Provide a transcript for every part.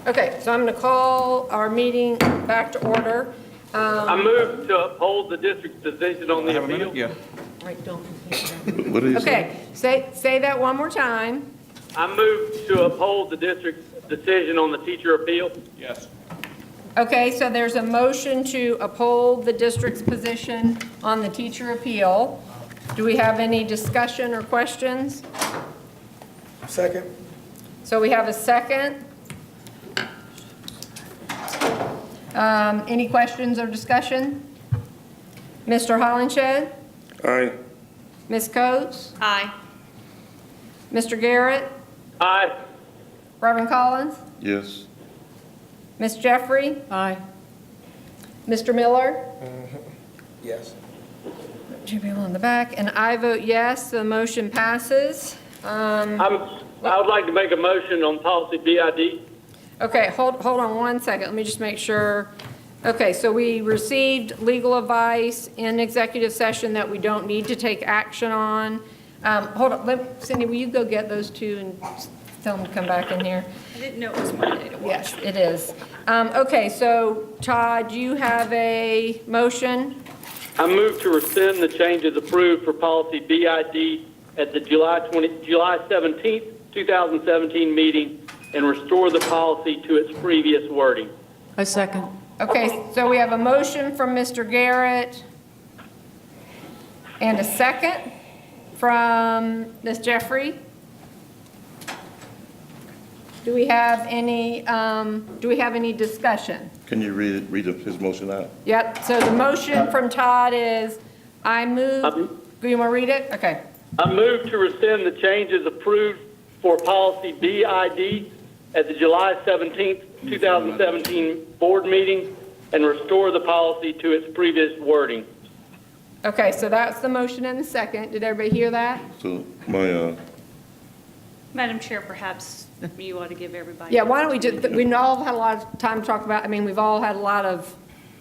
Okay, so I'm going to call our meeting back to order. I move to uphold the district's decision on the appeal. Yeah. Right, don't. What did you say? Okay, say that one more time. I move to uphold the district's decision on the teacher appeal. Yes. Okay, so there's a motion to uphold the district's position on the teacher appeal. Do we have any discussion or questions? Second. So we have a second. Any questions or discussion? Mr. Hollenshed? Aye. Ms. Coates? Aye. Mr. Garrett? Aye. Reverend Collins? Yes. Ms. Jeffrey? Aye. Mr. Miller? Yes. Two people in the back, and I vote yes, the motion passes. I would like to make a motion on policy BID. Okay, hold on one second, let me just make sure. Okay, so we received legal advice in executive session that we don't need to take action on. Hold on, Cindy, will you go get those two and tell them to come back in here? I didn't know it was Monday to watch. Yes, it is. Okay, so Todd, you have a motion? I move to rescind the changes approved for policy BID at the July 17th, 2017 meeting and restore the policy to its previous wording. I second. Okay, so we have a motion from Mr. Garrett and a second from Ms. Jeffrey. Do we have any discussion? Can you read his motion out? Yep, so the motion from Todd is, I move, do you want to read it? Okay. I move to rescind the changes approved for policy BID at the July 17th, 2017 board meeting and restore the policy to its previous wording. Okay, so that's the motion and the second. Did everybody hear that? So my, Madam Chair, perhaps you ought to give everybody. Yeah, why don't we just, we all had a lot of time to talk about, I mean, we've all had a lot of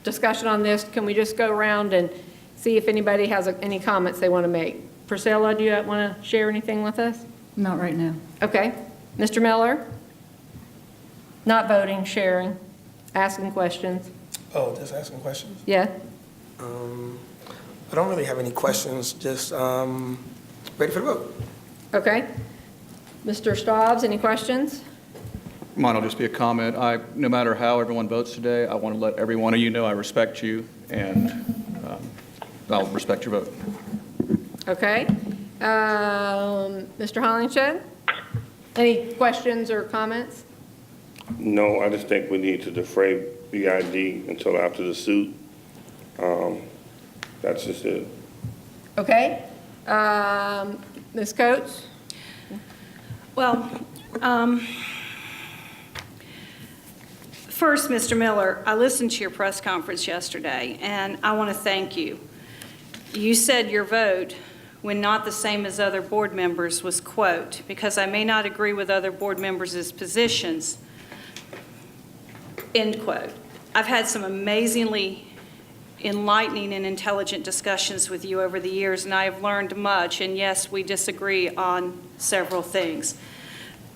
discussion on this. Can we just go around and see if anybody has any comments they want to make? Priscilla, do you want to share anything with us? Not right now. Okay. Mr. Miller? Not voting, sharing, asking questions. Oh, just asking questions? Yeah? I don't really have any questions, just ready for the vote. Okay. Mr. Staubs, any questions? Mine will just be a comment. No matter how everyone votes today, I want to let every one of you know I respect you, and I'll respect your vote. Okay. Mr. Hollenshed? Any questions or comments? no, I just think we need to defray BID until after the suit. That's just it. Okay. Ms. Coates? Well, first, Mr. Miller, I listened to your press conference yesterday, and I want to thank you. You said your vote, when not the same as other board members, was, quote, because I may not agree with other board members' positions, end quote. I've had some amazingly enlightening and intelligent discussions with you over the years, and I have learned much, and yes, we disagree on several things,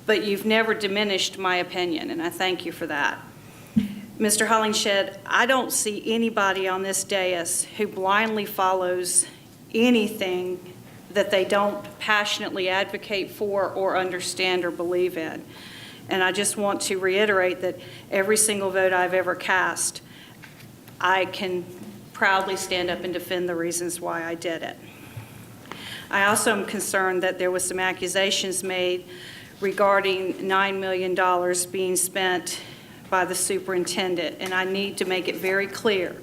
but you've never diminished my opinion, and I thank you for that. Mr. Hollenshed, I don't see anybody on this dais who blindly follows anything that they don't passionately advocate for or understand or believe in. And I just want to reiterate that every single vote I've ever cast, I can proudly stand up and defend the reasons why I did it. I also am concerned that there was some accusations made regarding $9 million being spent by the superintendent, and I need to make it very clear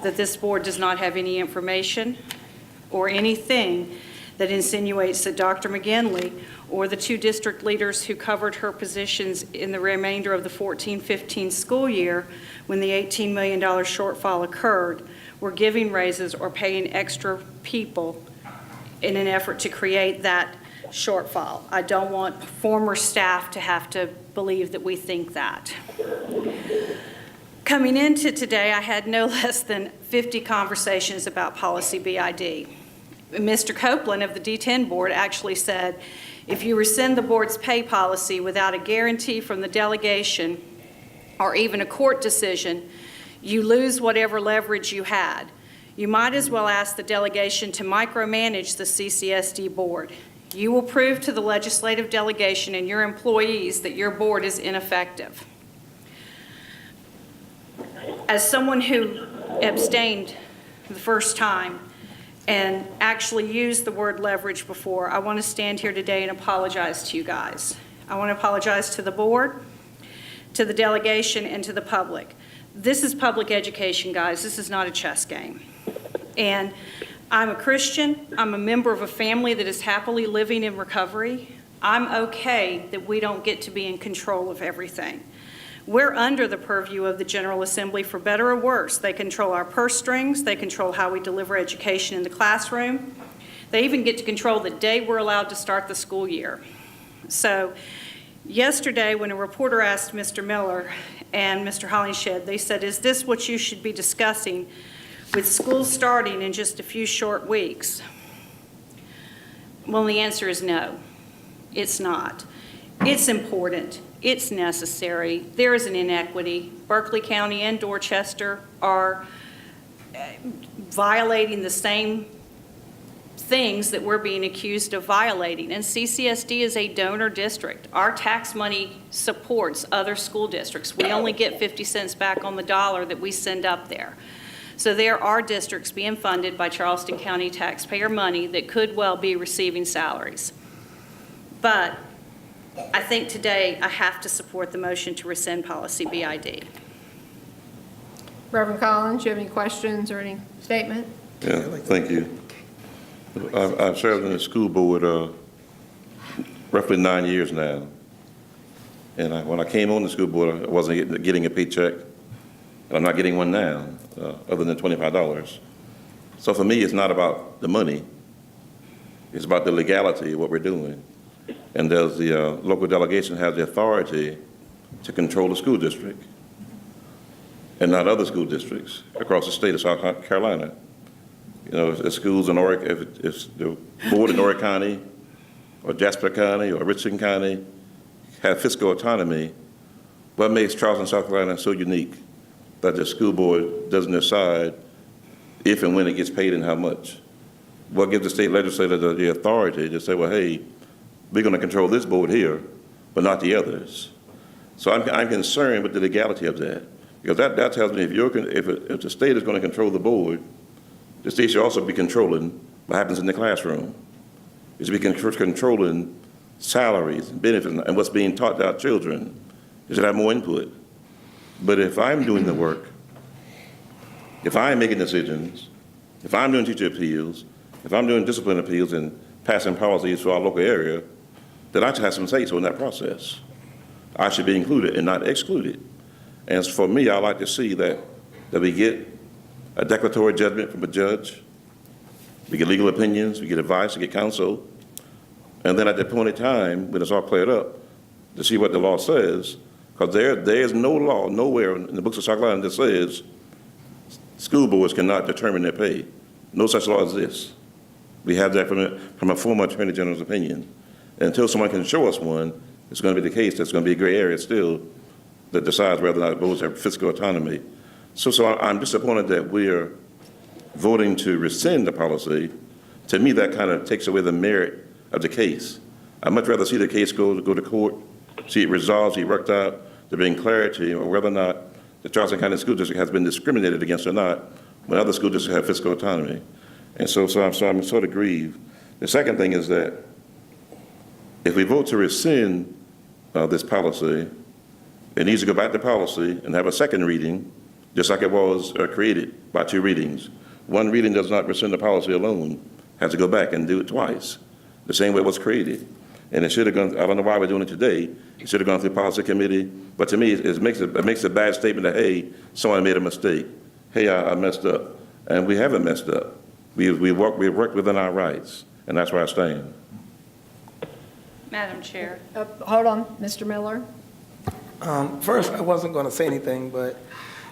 that this board does not have any information or anything that insinuates that Dr. McGinley or the two district leaders who covered her positions in the remainder of the 14-15 school year when the $18 million shortfall occurred were giving raises or paying extra people in an effort to create that shortfall. I don't want former staff to have to believe that we think that. Coming into today, I had no less than 50 conversations about policy BID. Mr. Copeland of the D10 board actually said, if you rescind the board's pay policy without a guarantee from the delegation or even a court decision, you lose whatever leverage you had. You might as well ask the delegation to micromanage the CCSD board. You will prove to the legislative delegation and your employees that your board is ineffective. As someone who abstained the first time and actually used the word leverage before, I want to stand here today and apologize to you guys. I want to apologize to the board, to the delegation, and to the public. This is public education, guys. This is not a chess game. And I'm a Christian. I'm a member of a family that is happily living in recovery. I'm okay that we don't get to be in control of everything. We're under the purview of the General Assembly, for better or worse. They control our purse strings. They control how we deliver education in the classroom. They even get to control the day we're allowed to start the school year. So yesterday, when a reporter asked Mr. Miller and Mr. Hollingshed, they said, is this what you should be discussing with school starting in just a few short weeks? Well, the answer is no, it's not. It's important. It's necessary. There is an inequity. Berkeley County and Dorchester are violating the same things that we're being accused of violating. And CCSD is a donor district. Our tax money supports other school districts. We only get 50 cents back on the dollar that we send up there. So there are districts being funded by Charleston County taxpayer money that could well be receiving salaries. But I think today I have to support the motion to rescind policy BID. Reverend Collins, do you have any questions or any statement? Yeah, thank you. I've served in the school board roughly 9 years now. And when I came on the school board, I wasn't getting a paycheck. And I'm not getting one now, other than $25. So for me, it's not about the money. It's about the legality of what we're doing. And does the local delegation have the authority to control the school district and not other school districts across the state of South Carolina? You know, if schools in Horry, if the board in Horry County or Jasper County or Richland County have fiscal autonomy, what makes Charleston, South Carolina so unique that the school board doesn't decide if and when it gets paid and how much? What gives the state legislature the authority to say, well, hey, we're going to control this board here, but not the others? So I'm concerned with the legality of that, because that tells me if the state is going to control the board, the state should also be controlling what happens in the classroom. It should be controlling salaries and benefits and what's being taught to our children. It should have more input. But if I'm doing the work, if I'm making decisions, if I'm doing teacher appeals, if I'm doing discipline appeals and passing policies for our local area, then I should have some say-so in that process. I should be included and not excluded. And for me, I like to see that we get a declaratory judgment from a judge, we get legal opinions, we get advice, we get counsel, and then at the point in time, when it's all cleared up, to see what the law says, because there is no law nowhere in the books of South Carolina that says school boards cannot determine their pay. No such law exists. We have that from a former Attorney General's opinion. And until someone can show us one, it's going to be the case. There's going to be a gray area still that decides whether or not boards have fiscal autonomy. So I'm disappointed that we're voting to rescind the policy. To me, that kind of takes away the merit of the case. I'd much rather see the case go to court, see it resolved, see it worked out, there being clarity on whether or not the Charleston County School District has been discriminated against or not when other school districts have fiscal autonomy. And so I'm sort of grieved. The second thing is that if we vote to rescind this policy, it needs to go back to policy and have a second reading, just like it was created by 2 readings. One reading does not rescind the policy alone. Has to go back and do it twice, the same way it was created. And it should have gone, I don't know why we're doing it today, it should have gone through policy committee, but to me, it makes a bad statement that, hey, someone made a mistake. Hey, I messed up. And we haven't messed up. We've worked within our rights, and that's where I stand. Madam Chair. Hold on, Mr. Miller. First, I wasn't going to say anything, but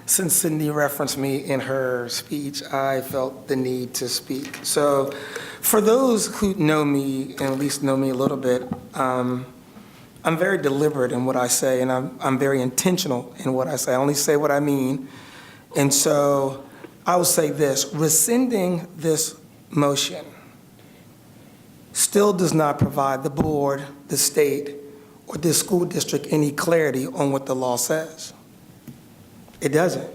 since Cindy referenced me in her speech, I felt the need to speak. So for those who know me, and at least know me a little bit, I'm very deliberate in what I say, and I'm very intentional in what I say. I only say what I mean. And so I will say this, rescinding this motion still does not provide the board, the state, or the school district any clarity on what the law says. It doesn't.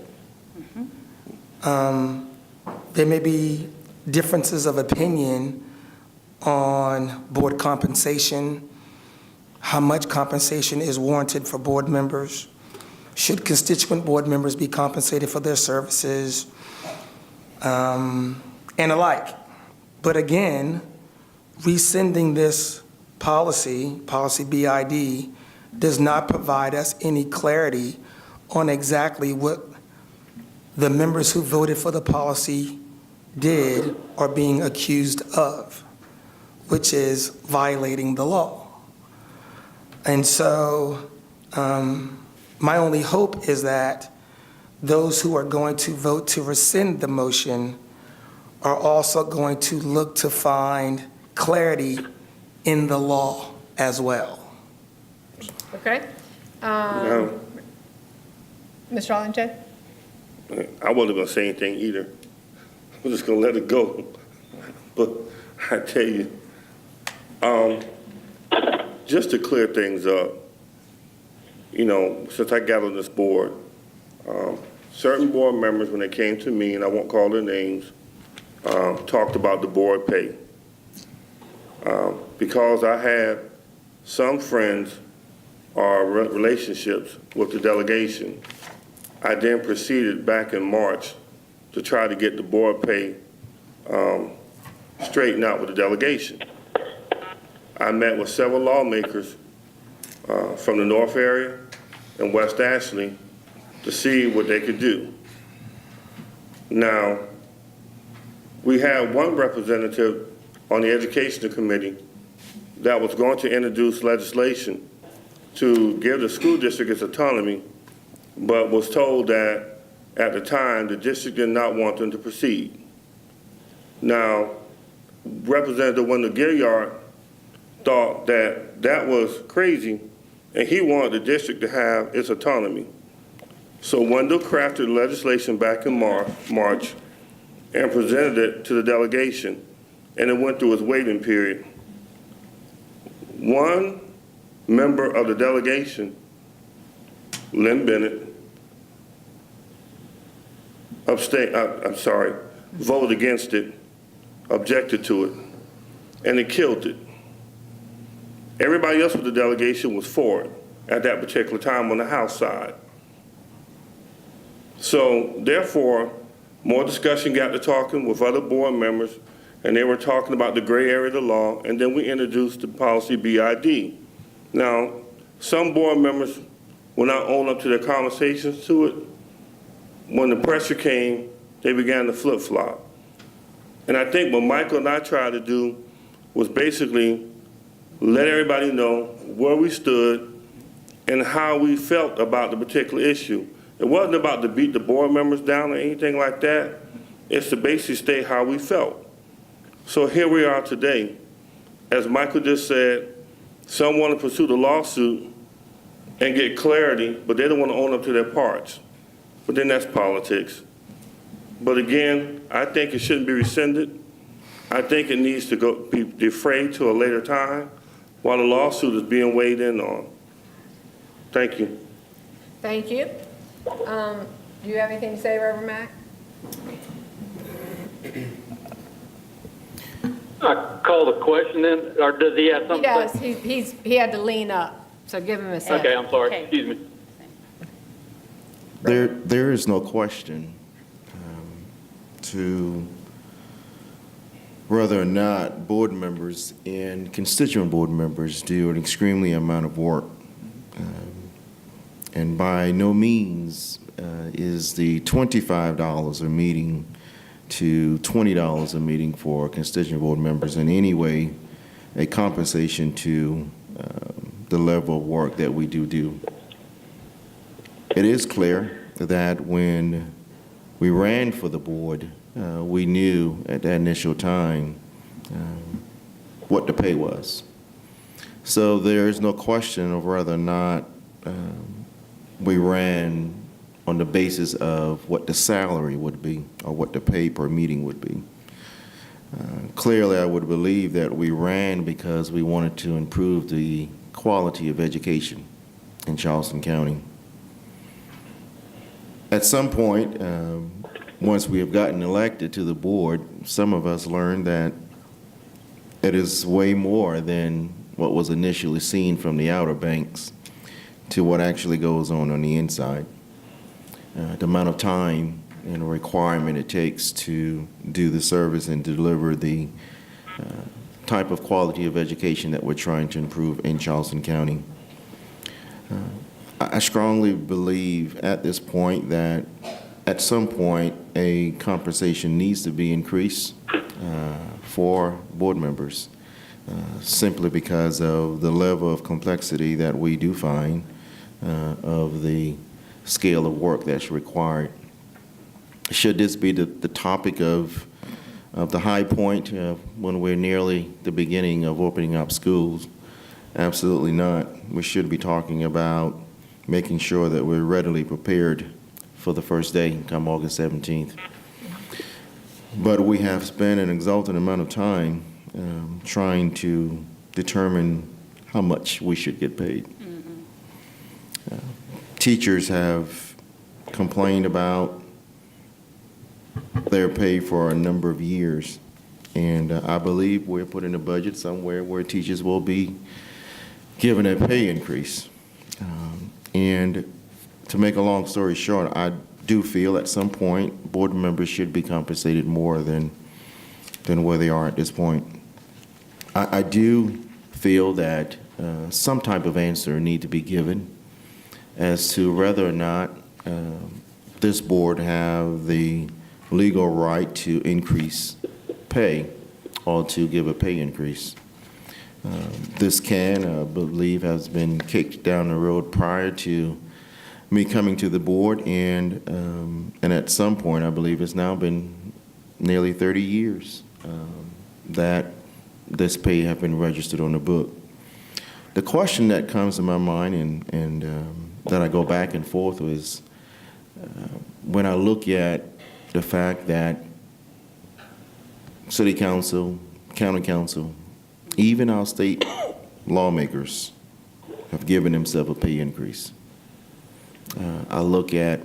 There may be differences of opinion on board compensation, how much compensation is warranted for board members, should constituent board members be compensated for their services, and alike. But again, rescinding this policy BID, does not provide us any clarity on exactly what the members who voted for the policy did or being accused of, which is violating the law. And so my only hope is that those who are going to vote to rescind the motion are also going to look to find clarity in the law as well. Okay? Now, Mr. Arlington? I wasn't gonna say anything either. I'm just gonna let it go. But I tell you, just to clear things up, you know, since I got on this board, certain board members, when they came to me, and I won't call their names, talked about the board pay. Because I had some friends or relationships with the delegation, I then proceeded back in March to try to get the board pay straightened out with the delegation. I met with several lawmakers from the North area and West Ashley to see what they could do. Now, we had one representative on the Education Committee that was going to introduce legislation to give the school district its autonomy, but was told that at the time the district did not want them to proceed. Now, Representative Wendell Gilliard thought that that was crazy, and he wanted the district to have its autonomy. So Wendell crafted legislation back in March and presented it to the delegation, and it went through its waiting period. One member of the delegation, Lynn Bennett, voted against it, objected to it, and it killed it. Everybody else with the delegation was for it at that particular time on the House side. So therefore, more discussion got to talking with other board members, and they were talking about the gray area of the law, and then we introduced the policy BID. Now, some board members will not own up to their conversations to it. When the pressure came, they began to flip-flop. And I think what Michael and I tried to do was basically let everybody know where we stood and how we felt about the particular issue. It wasn't about to beat the board members down or anything like that. It's to basically state how we felt. So here we are today. As Michael just said, some want to pursue the lawsuit and get clarity, but they don't want to own up to their parts. But then that's politics. But again, I think it shouldn't be rescinded. I think it needs to be defrayed to a later time while the lawsuit is being weighed in on. Thank you. Thank you. Do you have anything to say, Reverend Mack? I call the question then, or does he have He something? does. to say? He had to lean up, so give him a second. Okay, I'm sorry, Okay. excuse me. There is no question to whether or not board members and constituent board members do an extremely amount of work. And by no means is the $25 a meeting to $20 a meeting for constituent board members in any way a compensation to the level of work that we do. It is clear that when we ran for the board, we knew at that initial time what the pay was. So there is no question of whether or not we ran on the basis of what the salary would be or what the pay per meeting would be. Clearly, I would believe that we ran because we wanted to improve the quality of education in Charleston County. At some point, once we have gotten elected to the board, some of us learned that it is way more than what was initially seen from the Outer Banks to what actually goes on the inside. The amount of time and requirement it takes to do the service and deliver the type of quality of education that we're trying to improve in Charleston County. I strongly believe at this point that at some point a compensation needs to be increased for board members simply because of the level of complexity that we do find of the scale of work that's required. Should this be the topic of the high point when we're nearly the beginning of opening up schools? Absolutely not. We should be talking about making sure that we're readily prepared for the first day come August 17th. But we have spent an exorbitant amount of time trying to determine how much we should get paid. Teachers have complained about their pay for a number of years, and I believe we're putting a budget somewhere where teachers will be given a pay increase. And to make a long story short, I do feel at some point board members should be compensated more than where they are at this point. I do feel that some type of answer need to be given as to whether or not this board have the legal right to increase pay or to give a pay increase. This can, I believe, has been kicked down the road prior to me coming to the board, and at some point, I believe it's now been nearly 30 years that this pay have been registered on the book. The question that comes to my mind and that I go back and forth is when I look at the fact that city council, county council, even our state lawmakers have given themselves a pay increase. I look at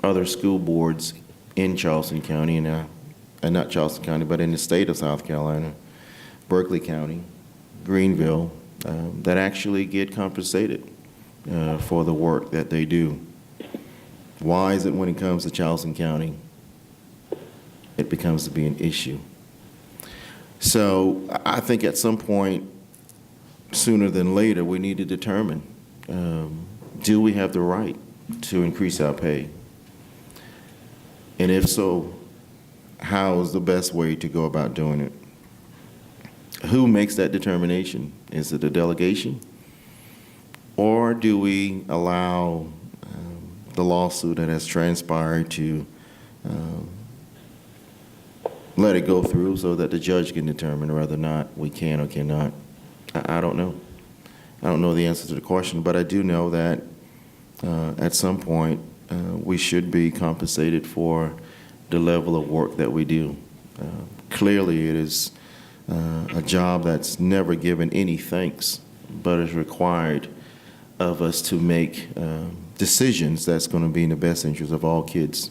other school boards in Charleston County, and not Charleston County, but in the state of South Carolina, Berkeley County, Greenville, that actually get compensated for the work that they do. Why is it when it comes to Charleston County, it becomes to be an issue? So I think at some point, sooner than later, we need to determine, do we have the right to increase our pay? And if so, how is the best way to go about doing it? Who makes that determination? Is it a delegation? Or do we allow the lawsuit that has transpired to let it go through so that the judge can determine whether or not we can or cannot? I don't know. I don't know the answer to the question, but I do know that at some point we should be compensated for the level of work that we do. Clearly, it is a job that's never given any thanks, but is required of us to make decisions that's going to be in the best interest of all kids.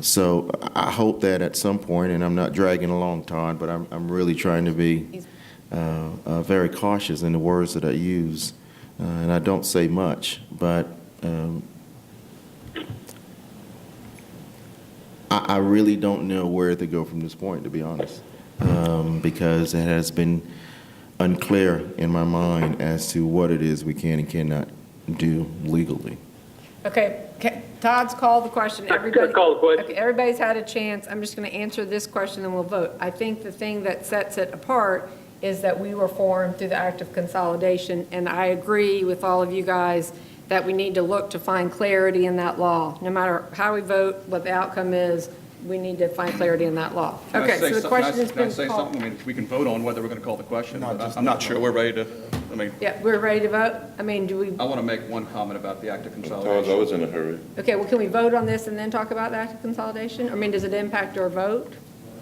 So I hope that at some point, and I'm not dragging along, Todd, but I'm really trying to be very cautious in the words that I use. And I don't say much, but I really don't know where to go from this point, to be honest, because it has been unclear in my mind as to what it is we can and cannot do legally. Okay, Todd's called the question. Everybody, Call the question. okay, everybody's had a chance. I'm just going to answer this question, then we'll vote. I think the thing that sets it apart is that we were formed through the act of consolidation, and I agree with all of you guys that we need to look to find clarity in that law. No matter how we vote, what the outcome is, we need to find clarity in that law. Can I Okay, say so the some- question can I- has Can I been say called. something? I mean, we can vote on whether we're going to call the question, but I'm not sure we're ready to, I mean, Yeah, we're ready to vote? I mean, do we, I want to make one comment about the act of I was consolidation. always in a hurry. okay, well, can we vote on this and then talk about the act of consolidation? I mean, does it impact our vote?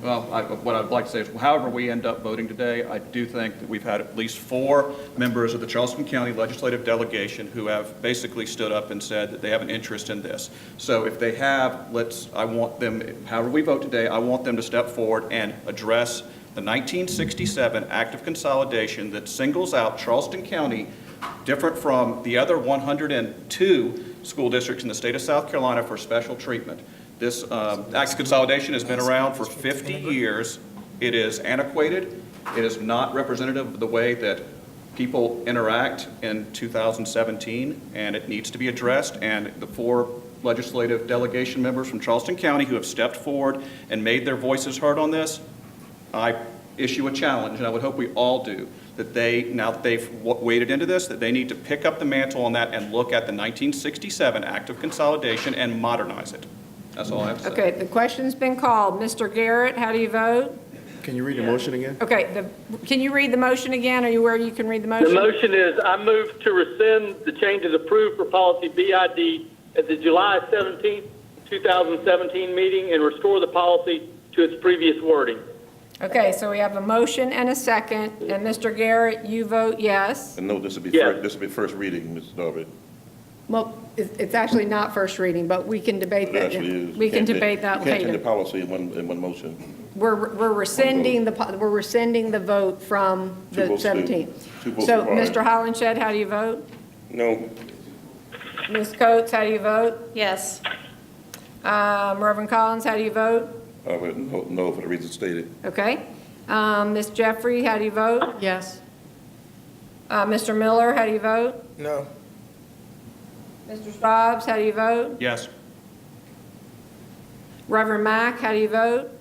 Well, what I'd like to say is, however we end up voting today, I do think that we've had at least 4 members of the Charleston County Legislative Delegation who have basically stood up and said that they have an interest in this. So if they have, I want them, however we vote today, I want them to step forward and address the 1967 Act of Consolidation that singles out Charleston County, different from the other 102 school districts in the state of South Carolina, for special treatment. This Act of Consolidation has been around for 50 years. It is antiquated. It is not representative of the way that people interact in 2017, and it needs to be addressed. And the 4 legislative delegation members from Charleston County who have stepped forward and made their voices heard on this, I issue a challenge, and I would hope we all do, that they, now that they've waded into this, that they need to pick up the mantle on that and look at the 1967 Act of Consolidation and modernize it. That's all I have to say. Okay, the question's been called. Mr. Garrett, how do you vote? Can you read the motion again? Okay, can you read the motion again? Are you where you can read the The motion? motion is, I move to rescind the changes approved for policy BID at the July 17th, 2017 meeting and restore the policy to its previous wording. Okay, so we have a motion and a second, and Mr. Garrett, you vote yes. And no, this will be Yes. first reading, Mrs. Darby. Well, it's actually not first reading, but we can debate It that. actually is. We can You can't debate that You can't change the later. policy in one motion. We're rescinding we're rescinding the vote from Two the votes to- 17th. two votes So, for aye. Mr. Hollenshed, how do you vote? No, Ms. Coates, how do you vote? Yes. Reverend Collins, how do you vote? I would no for the reasons stated. Okay. Ms. Jeffrey, how do you vote? Yes. Mr. Miller, how do you vote? No. Mr. Stobbs, how do you vote? Yes. Reverend Mack, how do you vote?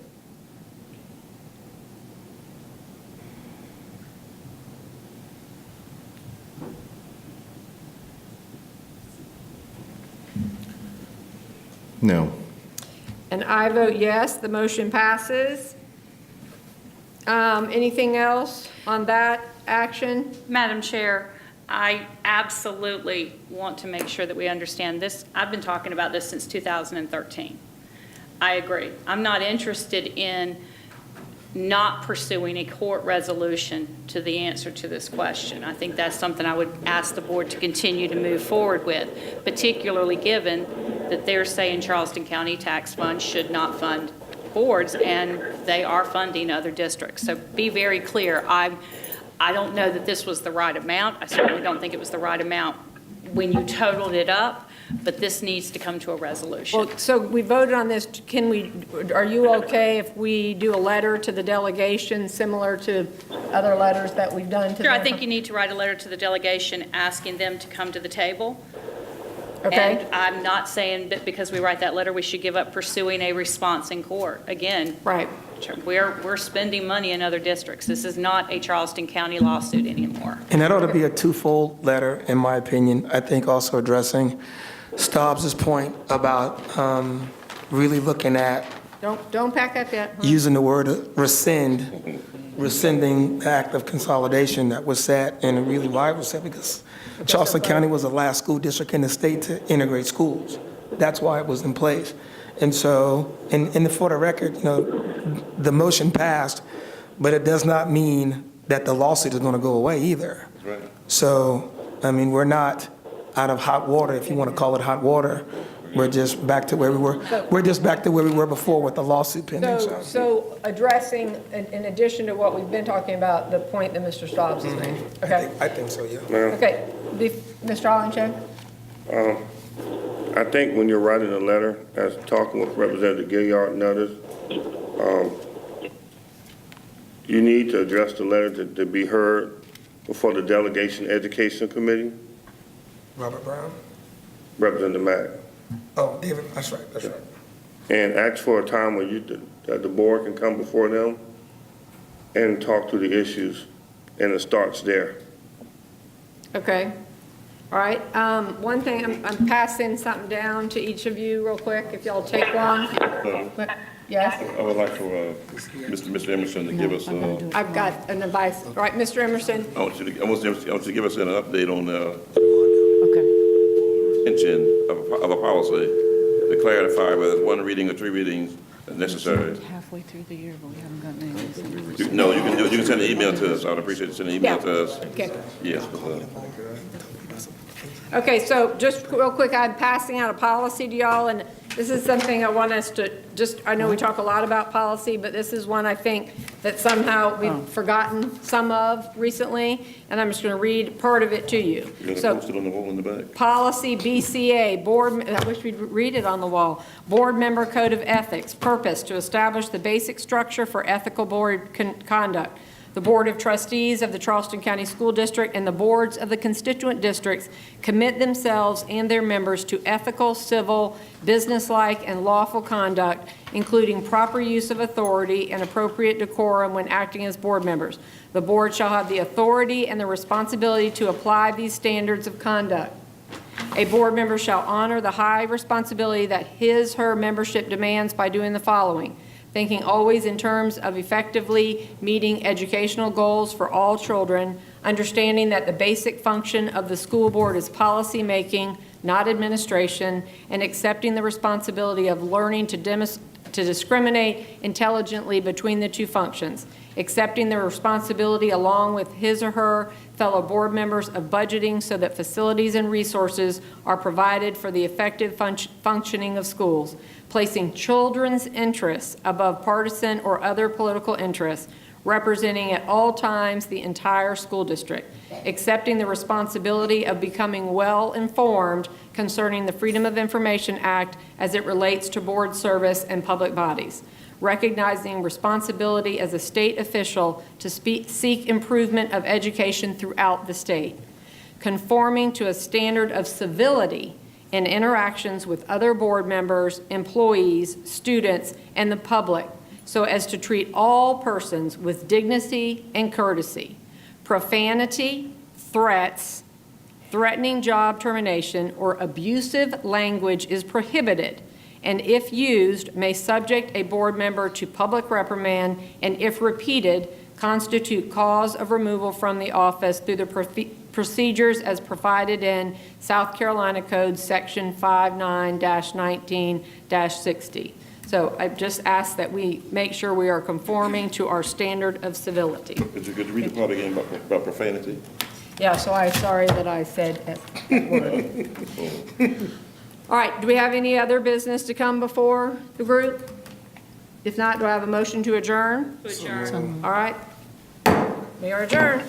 No. And I vote yes, the motion passes. Anything else on that action? Madam Chair, I absolutely want to make sure that we understand this. I've been talking about this since 2013. I agree. I'm not interested in not pursuing a court resolution to the answer to this question. I think that's something I would ask the board to continue to move forward with, particularly given that they're saying Charleston County tax funds should not fund boards, and they are funding other districts. So be very clear. I don't know that this was the right amount. I certainly don't think it was the right amount when you totaled it up, but this needs to come to a resolution. Well, so we voted on this. Are you okay if we do a letter to the delegation similar to other letters that we've done to them? Sure, I think you need to write a letter to the delegation asking them to come to the table. Okay, And I'm not saying that because we write that letter, we should give up pursuing a response in court. Again, right. we're spending money in other districts. This is not a Charleston County lawsuit anymore. And that ought to be a twofold letter, in my opinion. I think also addressing Stobbs's point about really looking at Don't pack up yet. using the word rescinding the act of consolidation that was set, and really why it was set, because Charleston County was the last school district in the state to integrate schools. That's why it was in place. And so, and for the record, the motion passed, but it does not mean that the lawsuit is going to go away either. That's right. So, I mean, we're not out of hot water, if you want to call it hot water. We're just back to where we were. We're just back to where we were before with the lawsuit pending. So addressing, in addition to what we've been talking about, the point that Mr. Stobbs has made. Okay, I think so, yeah. okay. Mr. Hollenshed? I think when you're writing a letter, as talking with Representative Gilliard and others, you need to address the letter to be heard before the Delegation Education Committee, Robert Brown? Representative Mack. Oh, David, that's right. And ask for a time where that the board can come before them and talk through the issues, and it starts there. Okay. All right. One thing, I'm passing something down to each of you real quick, if y'all take one. Yes? I would like for Mr. Emerson to give us, I've got an advice. All right, Mr. Emerson? I want you to give us an update on the Okay. extension of a policy to clarify whether it's one reading or three readings is necessary. Halfway through the year, but we haven't gotten any. No, you can do it. You can send an email to us. I'd appreciate you sending an email to us. Okay. Yes, Okay, so just real quick, I'm passing out a policy to y'all, and this is something I want us to just, I know we talk a lot about policy, but this is one I think that somehow we've forgotten some of recently, and I'm just going to read part of it to you. you're gonna So, post it on the wall in the back. Policy BCA, Board, I wish we'd read it on the wall. Board Member Code of Ethics, purpose, to establish the basic structure for ethical board conduct. The Board of Trustees of the Charleston County School District and the boards of the constituent districts commit themselves and their members to ethical, civil, businesslike, and lawful conduct, including proper use of authority and appropriate decorum when acting as board members. The board shall have the authority and the responsibility to apply these standards of conduct. A board member shall honor the high responsibility that his/her membership demands by doing the following: thinking always in terms of effectively meeting educational goals for all children, understanding that the basic function of the school board is policy making, not administration, and accepting the responsibility of learning to discriminate intelligently between the two functions, accepting the responsibility along with his or her fellow board members of budgeting so that facilities and resources are provided for the effective functioning of schools, placing children's interests above partisan or other political interests, representing at all times the entire school district, accepting the responsibility of becoming well-informed concerning the Freedom of Information Act as it relates to board service and public bodies, recognizing responsibility as a state official to seek improvement of education throughout the state, conforming to a standard of civility in interactions with other board members, employees, students, and the public, so as to treat all persons with dignity and courtesy. Profanity, threats, threatening job termination, or abusive language is prohibited, and if used, may subject a board member to public reprimand, and if repeated, constitute cause of removal from the office through the procedures as provided in South Carolina Code Section 59-19-60. So I just ask that we make sure we are conforming to our standard of civility. Could you read the part again about profanity? Yeah, so I'm sorry that I said that word. All right, do we have any other business to come before the group? If not, do I have a motion to adjourn? To adjourn. All right, we are adjourned.